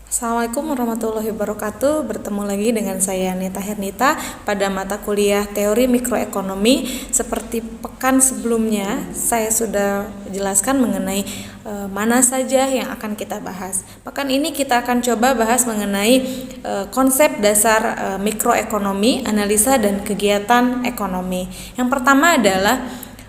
Assalamualaikum warahmatullahi wabarakatuh. Bertemu lagi dengan saya Nita Hernita pada mata kuliah Teori Mikroekonomi. Seperti pekan sebelumnya, saya sudah jelaskan mengenai mana saja yang akan kita bahas. Pekan ini kita akan coba bahas mengenai konsep dasar mikroekonomi, analisa dan kegiatan ekonomi. Yang pertama adalah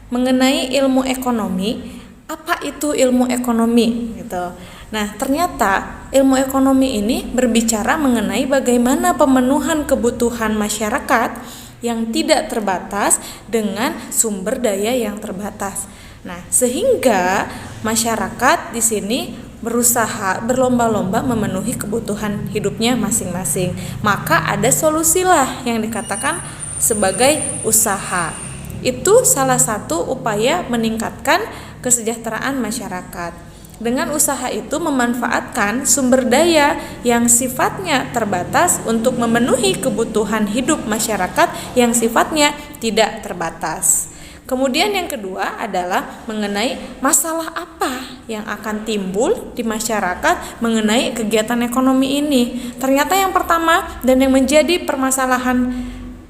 mengenai ilmu ekonomi. Apa itu ilmu ekonomi? Gitu. Nah, ternyata ilmu ekonomi ini berbicara mengenai bagaimana pemenuhan kebutuhan masyarakat yang tidak terbatas dengan sumber daya yang terbatas. Nah, sehingga masyarakat di sini berusaha berlomba-lomba memenuhi kebutuhan hidupnya masing-masing. Maka ada solusilah yang dikatakan sebagai usaha. Itu salah satu upaya meningkatkan kesejahteraan masyarakat. Dengan usaha itu memanfaatkan sumber daya yang sifatnya terbatas untuk memenuhi kebutuhan hidup masyarakat yang sifatnya tidak terbatas. Kemudian yang kedua adalah mengenai masalah apa yang akan timbul di masyarakat mengenai kegiatan ekonomi ini. Ternyata yang pertama dan yang menjadi permasalahan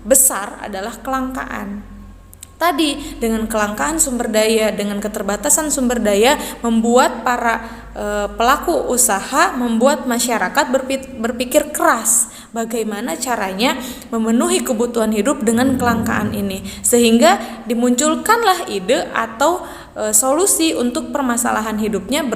besar adalah kelangkaan. Tadi dengan kelangkaan sumber daya, dengan keterbatasan sumber daya membuat para pelaku usaha, membuat masyarakat berpikir keras bagaimana caranya memenuhi kebutuhan hidup dengan kelangkaan ini, sehingga dimunculkanlah ide atau solusi untuk permasalahan hidupnya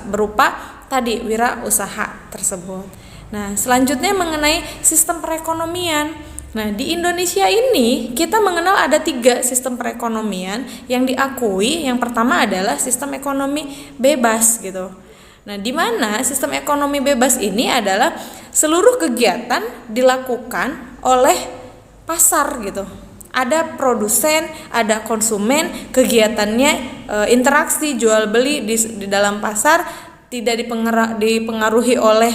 berupa tadi wirausaha tersebut. Nah, selanjutnya mengenai sistem perekonomian. Nah, di Indonesia ini kita mengenal ada 3 sistem perekonomian yang diakui. Yang pertama adalah sistem ekonomi bebas gitu. Nah, di mana sistem ekonomi bebas ini adalah seluruh kegiatan dilakukan oleh pasar gitu. Ada produsen, ada konsumen, kegiatannya interaksi jual beli di dalam pasar tidak dipengaruhi oleh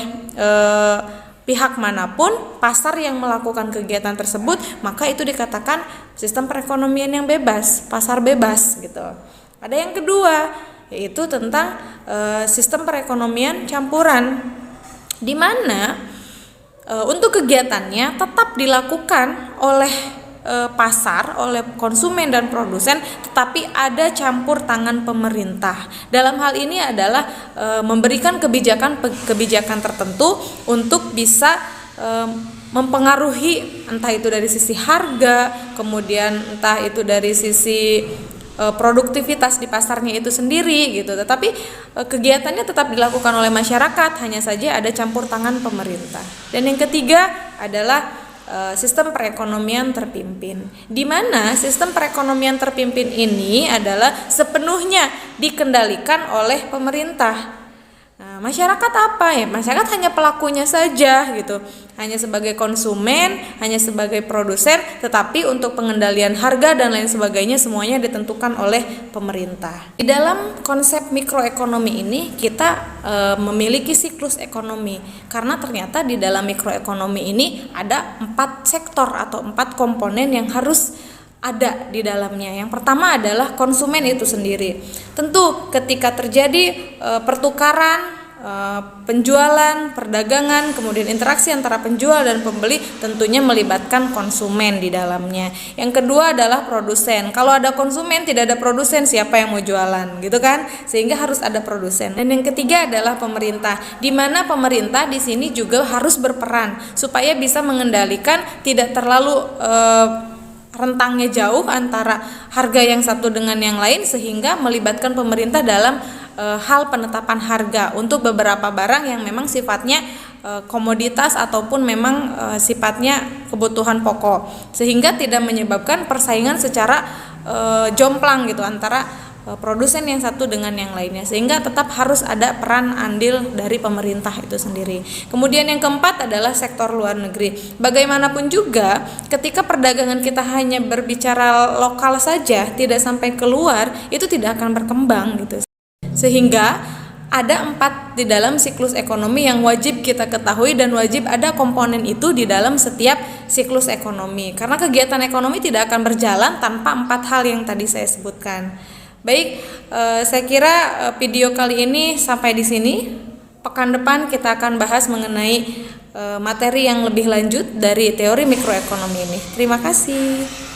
pihak manapun, pasar yang melakukan kegiatan tersebut, maka itu dikatakan sistem perekonomian yang bebas, pasar bebas gitu. Ada yang kedua, yaitu tentang sistem perekonomian campuran, di mana untuk kegiatannya tetap dilakukan oleh pasar, oleh konsumen dan produsen, tetapi ada campur tangan pemerintah. Dalam hal ini adalah memberikan kebijakan tertentu untuk bisa mempengaruhi entah itu dari sisi harga, kemudian entah itu dari sisi produktivitas di pasarnya itu sendiri gitu. Tetapi kegiatannya tetap dilakukan oleh masyarakat, hanya saja ada campur tangan pemerintah. Dan yang ketiga adalah sistem perekonomian terpimpin, di mana sistem perekonomian terpimpin ini adalah sepenuhnya dikendalikan oleh pemerintah. Nah, masyarakat apa ya? Masyarakat hanya pelakunya saja gitu, hanya sebagai konsumen, hanya sebagai produsen, tetapi untuk pengendalian harga dan lain sebagainya semuanya ditentukan oleh pemerintah. Di dalam konsep mikroekonomi ini kita memiliki siklus ekonomi, karena ternyata di dalam mikroekonomi ini ada 4 sektor atau 4 komponen yang harus ada di dalamnya. Yang pertama adalah konsumen itu sendiri. Tentu ketika terjadi pertukaran, penjualan, perdagangan, kemudian interaksi antara penjual dan pembeli, tentunya melibatkan konsumen di dalamnya. Yang kedua adalah produsen. Kalau ada konsumen tidak ada produsen, siapa yang mau jualan gitu kan? Sehingga harus ada produsen. Dan yang ketiga adalah pemerintah, di mana pemerintah di sini juga harus berperan supaya bisa mengendalikan tidak terlalu rentangnya jauh antara harga yang satu dengan yang lain, sehingga melibatkan pemerintah dalam hal penetapan harga untuk beberapa barang yang memang sifatnya komoditas ataupun memang sifatnya kebutuhan pokok, sehingga tidak menyebabkan persaingan secara jomplang gitu antara produsen yang satu dengan yang lainnya, sehingga tetap harus ada peran andil dari pemerintah itu sendiri. Kemudian yang keempat adalah sektor luar negeri. Bagaimanapun juga ketika perdagangan kita hanya berbicara lokal saja, tidak sampai keluar, itu tidak akan berkembang gitu. Sehingga ada 4 di dalam siklus ekonomi yang wajib kita ketahui dan wajib ada komponen itu di dalam setiap siklus ekonomi, karena kegiatan ekonomi tidak akan berjalan tanpa 4 hal yang tadi saya sebutkan. Baik, saya kira video kali ini sampai di sini. pekan depan kita akan bahas mengenai materi yang lebih lanjut dari teori mikroekonomi ini. Terima kasih.